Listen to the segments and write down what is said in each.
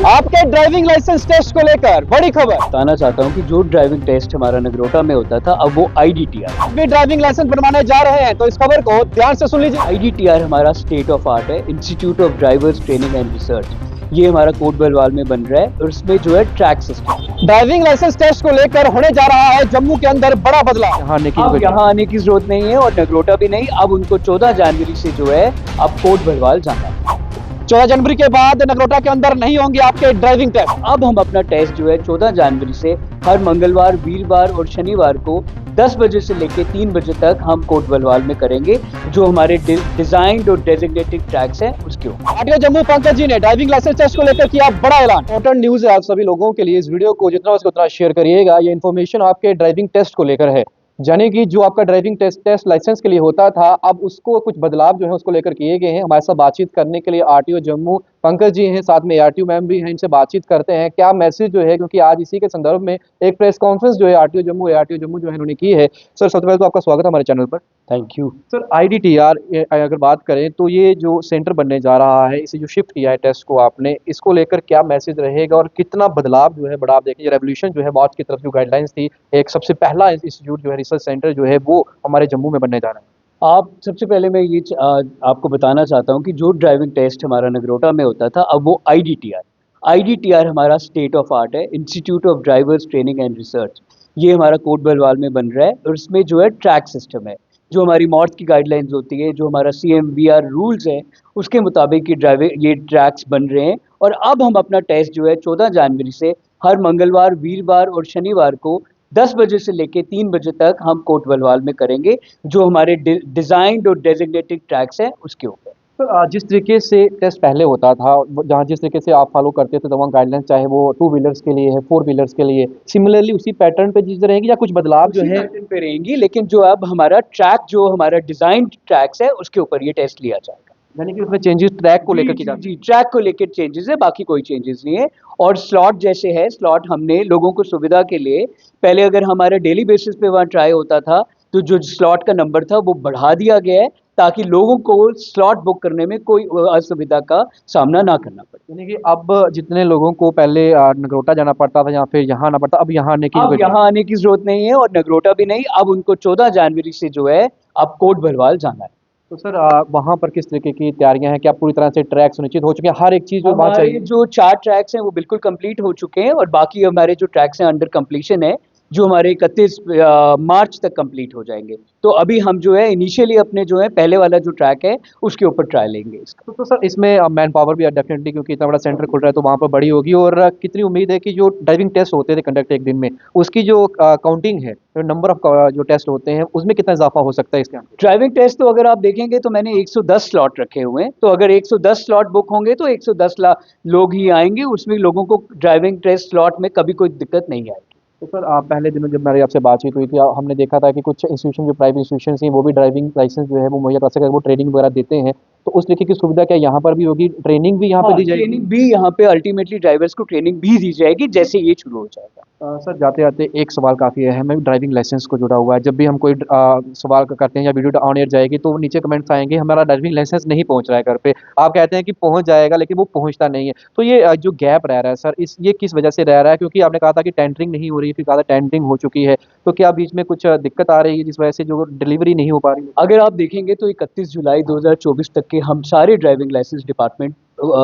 आपके driving licence test को लेकर बड़ी खबर। बताना चाहता हूँ कि जो ड्राइविंग टेस्ट हमारा नगरोटा में होता था अब वो IDTR। भी ड्राइविंग लाइसेंस बनवाने जा रहे हैं तो इस खबर को ध्यान से सुन लीजिए। IDTR हमारा स्टेट ऑफ आर्ट है, institute of drivers training and research. ये हमारा कोट बलवाल में बन रहा है और इसमें जो है track system. Driving licence test को लेकर होने जा रहा है जम्मू के अंदर बड़ा बदलाव। अब यहाँ आने की जरूरत नहीं है और नगरोटा भी नहीं, अब उनको 14 जनवरी से जो है अब कोट बलवाल जाना है। 14 जनवरी के बाद नगरोटा के अंदर नहीं होंगे आपके ड्राइविंग टेस्ट। अब हम अपना टेस्ट जो है 14 जनवरी से हर मंगलवार, वीरवार और शनिवार को 10 बजे से लेकर 3 बजे तक हम कोट बलवाल में करेंगे, जो हमारे डिजाइंड और डेजिग्नेटेड ट्रैक्स हैं उसके ऊपर। आरटीओ जम्मू पंकज जी ने ड्राइविंग लाइसेंस टेस्ट को लेकर किया बड़ा ऐलान। इंपॉर्टेंट न्यूज है आप सभी लोगों के लिए, इस वीडियो को जितना हो सके उतना शेयर करिएगा। ये इन्फॉर्मेशन आपके ड्राइविंग टेस्ट को लेकर है, यानी कि जो आपका ड्राइविंग टेस्ट लाइसेंस के लिए होता था अब उसको कुछ बदलाव जो है उसको लेकर किए गए हैं। हमारे साथ बातचीत करने के लिए आरटीओ जम्मू पंकज जी हैं, साथ में आरटीओ मैम भी हैं, इनसे बातचीत करते हैं क्या मैसेज जो है, क्योंकि आज इसी के संदर्भ में एक प्रेस कॉन्फ्रेंस जो है आरटीओ जम्मू जो है उन्होंने की है। सर सबसे पहले तो आपका स्वागत है हमारे चैनल पर। थैंक यू सर IDTR अगर बात करें तो ये जो सेंटर बनने जा रहा है, इसे जो शिफ्ट किया है टेस्ट को आपने, इसको लेकर क्या मैसेज रहेगा और कितना बदलाव जो है बड़ा आप देखिए रेवोल्यूशन जो है मौत की तरफ जो गाइडलाइंस थी, एक सबसे पहला इंस्टीट्यूट जो है रिसर्च सेंटर जो है वो हमारे जम्मू में बनने जा रहा है। आप सबसे पहले मैं ये आपको बताना चाहता हूँ कि जो ड्राइविंग टेस्ट हमारा नगरोटा में होता था अब वो IDTR हमारा स्टेट ऑफ आर्ट है, institute of drivers training and research. ये हमारा कोट बलवाल में बन रहा है और इसमें जो है ट्रैक सिस्टम है, जो हमारी मॉर्थ की गाइडलाइंस होती है, जो हमारा CMVR रूल्स है उसके मुताबिक ये ट्रैक्स बन रहे हैं। और अब हम अपना टेस्ट जो है 14 जनवरी से हर मंगलवार, वीरवार और शनिवार को 10 बजे से लेकर 3 बजे तक हम कोट बलवाल में करेंगे, जो हमारे डिजाइंड और डेजिग्नेटेड ट्रैक्स हैं उसके ऊपर। सर जिस तरीके से टेस्ट पहले होता था, जहाँ जिस तरीके से आप फॉलो करते थे तमाम गाइडलाइंस, चाहे वो 2 व्हीलर्स के लिए है, 4 व्हीलर्स के लिए, सिमिलरली उसी पैटर्न पे चीजें रहेंगी या कुछ बदलाव जो है पैटर्न पे रहेंगी, लेकिन जो अब हमारा ट्रैक जो हमारा डिजाइंड ट्रैक्स है उसके ऊपर ये टेस्ट लिया जाएगा। यानी कि उसमें चेंजेस ट्रैक को लेकर की जाती जी, ट्रैक को लेकर चेंजेस है, बाकी कोई चेंजेस नहीं है। और स्लॉट जैसे है, स्लॉट हमने लोगों को सुविधा के लिए, पहले अगर हमारे डेली बेसिस पे वहाँ ट्राई होता था तो जो स्लॉट का नंबर था वो बढ़ा दिया गया है, ताकि लोगों को स्लॉट बुक करने में कोई असुविधा का सामना ना करना पड़े। यानी कि अब जितने लोगों को पहले नगरोटा जाना पड़ता था या फिर यहाँ आना पड़ता, अब यहाँ आने की अब यहाँ आने की जरूरत नहीं है और नगरोटा भी नहीं, अब उनको 14 जनवरी से जो है अब कोट भलवाल जाना है। तो सर वहाँ पर किस तरीके की तैयारियां हैं, क्या पूरी तरह से ट्रैक सुनिश्चित हो चुके हैं, हर एक चीज़ जो वहाँ हमारे चाहिए? जो 4 ट्रैक्स हैं वो बिल्कुल कंप्लीट हो चुके हैं और बाकी हमारे जो ट्रैक्स हैं अंडर कंप्लीशन है, जो हमारे 31 मार्च तक कंप्लीट हो जाएंगे। तो अभी हम जो है इनिशियली अपने जो है पहले वाला जो ट्रैक है उसके ऊपर ट्राई लेंगे इसका। तो सर इसमें मैन पावर भी डेफिनेटली, क्योंकि इतना बड़ा सेंटर खुल रहा है तो वहाँ पर बड़ी होगी। और कितनी उम्मीद है कि जो ड्राइविंग टेस्ट होते थे कंडक्ट एक दिन में, उसकी जो काउंटिंग है, जो नंबर ऑफ जो टेस्ट होते हैं उसमें कितना इजाफा हो सकता है इसके अंदर? ड्राइविंग टेस्ट तो अगर आप देखेंगे तो मैंने 110 स्लॉट रखे हुए हैं, तो अगर 110 स्लॉट बुक होंगे तो 110 लोग ही आएंगे, उसमें लोगों को ड्राइविंग टेस्ट स्लॉट में कभी कोई दिक्कत नहीं आएगी। तो सर पहले दिनों जब मेरी आपसे बातचीत हुई थी, हमने देखा था कि कुछ इंस्टीट्यूशन जो प्राइवेट इंस्टीट्यूशन हैं वो भी ड्राइविंग लाइसेंस जो है वो मुहैया करा सके, वो ट्रेनिंग वगैरह देते हैं। तो उस तरीके की सुविधा क्या यहाँ पर भी होगी? ट्रेनिंग भी यहाँ पर दी जाएगी? ट्रेनिंग भी यहाँ पे अल्टीमेटली ड्राइवर्स को ट्रेनिंग भी दी जाएगी जैसे ये शुरू हो जाएगा। सर जाते जाते एक सवाल काफ़ी अहम है, ड्राइविंग लाइसेंस को जुड़ा हुआ है। जब भी हम कोई सवाल करते हैं या वीडियो ऑन एयर जाएगी तो नीचे कमेंट्स आएंगे हमारा ड्राइविंग लाइसेंस नहीं पहुंच रहा है घर पे। आप कहते हैं कि पहुंच जाएगा लेकिन वो पहुंचता नहीं है। तो ये जो गैप रह रहा है सर, ये किस वजह से रह रहा है? क्योंकि आपने कहा था कि टेंडरिंग नहीं हो रही, फिर कहा था टेंडरिंग हो चुकी है, तो क्या बीच में कुछ दिक्कत आ रही है जिस वजह से जो डिलीवरी नहीं हो पा रही है? अगर आप देखेंगे तो 31 जुलाई 2024 तक के हम सारे ड्राइविंग लाइसेंस डिपार्टमेंट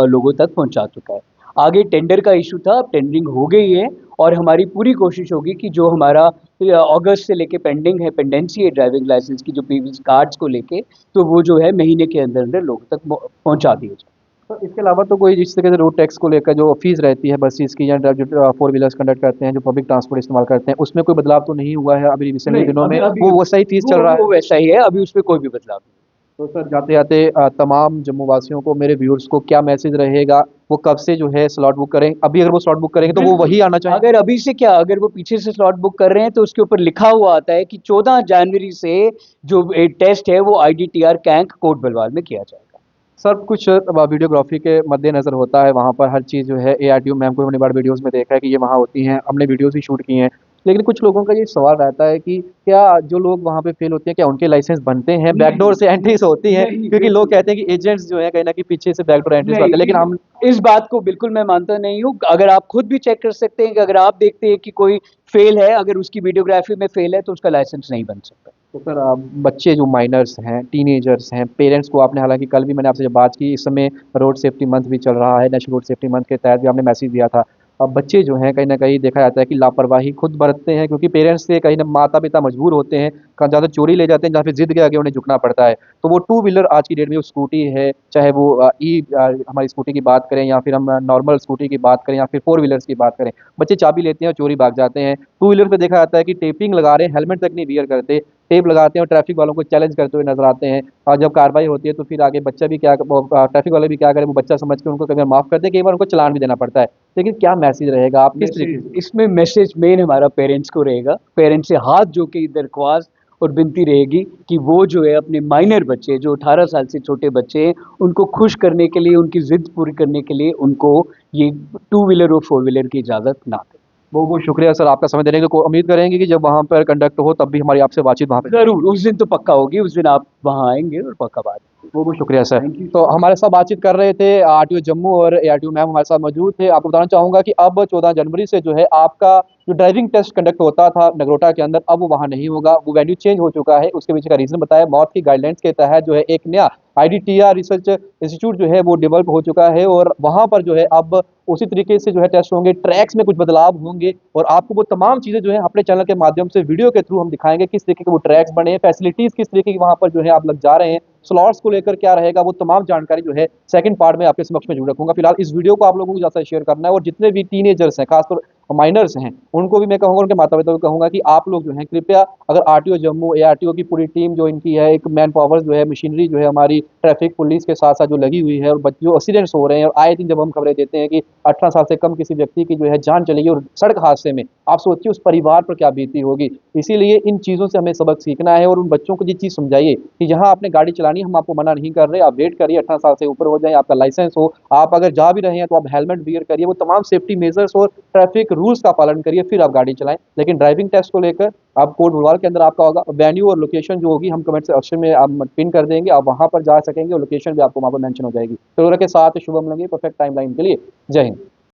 लोगों तक पहुंचा चुका है। आगे टेंडर का इशू था, अब टेंडरिंग हो गई है और हमारी पूरी कोशिश होगी कि जो हमारा अगस्त से लेके पेंडिंग है, पेंडेंसी है ड्राइविंग लाइसेंस की, जो पीवीएस कार्ड्स को लेके, तो वो जो है महीने के अंदर अंदर लोगों तक पहुंचा दिए जाए। तो इसके अलावा तो कोई जिस तरीके से रोड टैक्स को लेकर जो फीस रहती है बसेस की या जो 4 व्हीलर्स कंडक्ट करते हैं, जो पब्लिक ट्रांसपोर्ट इस्तेमाल करते हैं, उसमें कोई बदलाव तो नहीं हुआ है अभी रिसेंटली दिनों में? वो वैसा ही फीस चल रहा है? वो वैसा ही है, अभी उसमें कोई भी बदलाव नहीं। तो सर जाते जाते तमाम जम्मू वासियों को, मेरे व्यूअर्स को क्या मैसेज रहेगा? वो कब से जो है स्लॉट बुक करें? अभी अगर वो स्लॉट बुक करेंगे तो वो वही आना चाहिए? अगर अभी से क्या, अगर वो पीछे से स्लॉट बुक कर रहे हैं तो उसके ऊपर लिखा हुआ आता है कि 14 जनवरी से जो टेस्ट है वो IDTR कैंक कोट बलवाल में किया जाएगा। सर कुछ वीडियोग्राफी के मद्देनज़र होता है वहाँ पर हर चीज़ जो है, ARTO मैम को हमने बार वीडियोज़ में देखा है कि ये वहाँ होती हैं, हमने वीडियोज़ भी शूट की हैं। लेकिन कुछ लोगों का ये सवाल रहता है कि क्या जो लोग वहाँ पे फेल होते हैं क्या उनके लाइसेंस बनते हैं, बैकडोर से एंट्रीज होती हैं? नहीं, क्योंकि लोग बिल्कुल। कहते हैं कि एजेंट्स जो है कहीं ना कहीं पीछे से बैकडोर एंट्रीज नहीं, करते हैं, लेकिन हम इस बात को बिल्कुल मैं मानता नहीं हूँ। अगर आप खुद भी चेक कर सकते हैं कि अगर आप देखते हैं कि कोई फेल है, अगर उसकी वीडियोग्राफी में फेल है तो उसका लाइसेंस नहीं बन सकता। तो सर बच्चे जो माइनर्स हैं, टीनेजर्स हैं, पेरेंट्स को आपने, हालांकि कल भी मैंने आपसे जब बात की, इस समय रोड सेफ्टी मंथ भी चल रहा है, नेशनल रोड सेफ्टी मंथ के तहत भी आपने मैसेज दिया था। अब बच्चे जो हैं कहीं ना कहीं देखा जाता है कि लापरवाही खुद बरतते हैं, क्योंकि पेरेंट्स से कहीं ना माता पिता मजबूर होते हैं, कहाँ ज़्यादा चोरी ले जाते हैं जहाँ पे जिद के आगे उन्हें झुकना पड़ता है। तो वो टू व्हीलर आज की डेट में जो स्कूटी है, चाहे वो हमारी स्कूटी की बात करें या फिर हम नॉर्मल स्कूटी की बात करें या फिर फोर व्हीलर्स की बात करें, बच्चे चाबी लेते हैं और चोरी भाग जाते हैं। टू व्हीलर पे देखा जाता है कि टेपिंग लगा रहे हैं, हेलमेट तक नहीं वियर करते, टेप लगाते हैं और ट्रैफिक वालों को चैलेंज करते हुए नजर आते हैं। और जब कार्रवाई होती है तो फिर आगे बच्चा भी क्या, ट्रैफिक वाले भी क्या करें, वो बच्चा समझ के उनको कई बार माफ करते हैं, कई बार उनको चालान भी देना पड़ता है। लेकिन क्या मैसेज रहेगा, आप किस तरीके मैसेज से? इसमें मैसेज मेन हमारा पेरेंट्स को रहेगा। पेरेंट्स से हाथ जो कि दरख्वास्त और विनती रहेगी कि वो जो है अपने माइनर बच्चे जो 18 साल से छोटे बच्चे हैं, उनको खुश करने के लिए, उनकी जिद पूरी करने के लिए उनको ये टू व्हीलर और फोर व्हीलर की इजाज़त ना दें। बहुत बहुत शुक्रिया सर आपका समय देने के लिए। उम्मीद करेंगे कि जब वहाँ पर कंडक्ट हो तब भी हमारी आपसे बातचीत वहाँ पे। ज़रूर, उस दिन तो पक्का होगी, उस दिन आप वहाँ आएँगे और पक्का बात। बहुत बहुत शुक्रिया सर। Thank you. तो हमारे साथ बातचीत कर रहे थे आरटीओ जम्मू और एआरटीओ मैम हमारे साथ मौजूद थे। आपको बताना चाहूँगा कि अब 14 जनवरी से जो है आपका जो ड्राइविंग टेस्ट कंडक्ट होता था नगरोटा के अंदर, अब वो वहाँ नहीं होगा, वो वेन्यू चेंज हो चुका है। उसके पीछे का रीज़न बताया, मौत की गाइडलाइंस के तहत जो है एक नया आईडीटीआर रिसर्च इंस्टीट्यूट जो है वो डेवलप हो चुका है, और वहाँ पर जो है अब उसी तरीके से जो है टेस्ट होंगे, ट्रैक्स में कुछ बदलाव होंगे, और आपको वो तमाम चीज़ें जो है अपने चैनल के माध्यम से वीडियो के थ्रू हम दिखाएंगे, किस तरीके के वो ट्रैक्स बने हैं, फैसिलिटीज़ किस तरीके की वहाँ पर जो है आप लग जा रहे हैं, स्लॉट्स को लेकर क्या रहेगा, वो तमाम जानकारी जो है सेकंड पार्ट में आपके समक्ष में जरूर रखूंगा। फिलहाल इस वीडियो को आप लोगों को ज़्यादा शेयर करना है, और जितने भी टीनेजर्स हैं, खासतौर माइनर्स हैं, उनको भी मैं कहूँगा, उनके माता पिता को कहूँगा कि आप लोग जो हैं कृपया, अगर आरटीओ जम्मू, एआरटीओ की पूरी टीम जो इनकी है, एक मैन पावर जो है, मशीनरी जो है हमारी ट्रैफिक पुलिस के साथ साथ जो लगी हुई है, और जो एक्सीडेंट्स हो रहे हैं, और आए दिन जब हम खबरें देते हैं कि 18 साल से कम किसी व्यक्ति की जो है जान चली गई और सड़क हादसे में, आप सोचिए उस परिवार पर क्या बीती होगी। इसीलिए इन चीज़ों से हमें सबक सीखना है, और उन बच्चों को ये चीज़ समझाइए कि जहाँ आपने गाड़ी चलानी है, हम आपको मना नहीं कर रहे, आप वेट करिए 18 साल से ऊपर हो जाए, आपका लाइसेंस हो, आप अगर जा भी रहे हैं तो आप हेलमेट वियर करिए, वो तमाम सेफ्टी मेजर्स और ट्रैफिक रूल्स का पालन करिए, फिर आप गाड़ी चलाएं। लेकिन ड्राइविंग टेस्ट को लेकर आप कोड बुलवार के अंदर आपका होगा, वेन्यू और लोकेशन जो होगी हम कमेंट सेक्शन में आप पिन कर देंगे, आप वहां पर जा सकेंगे, और लोकेशन भी आपको वहां पर मेंशन हो जाएगी। तो के साथ शुभम लगे परफेक्ट टाइमलाइन के लिए। जय हिंद।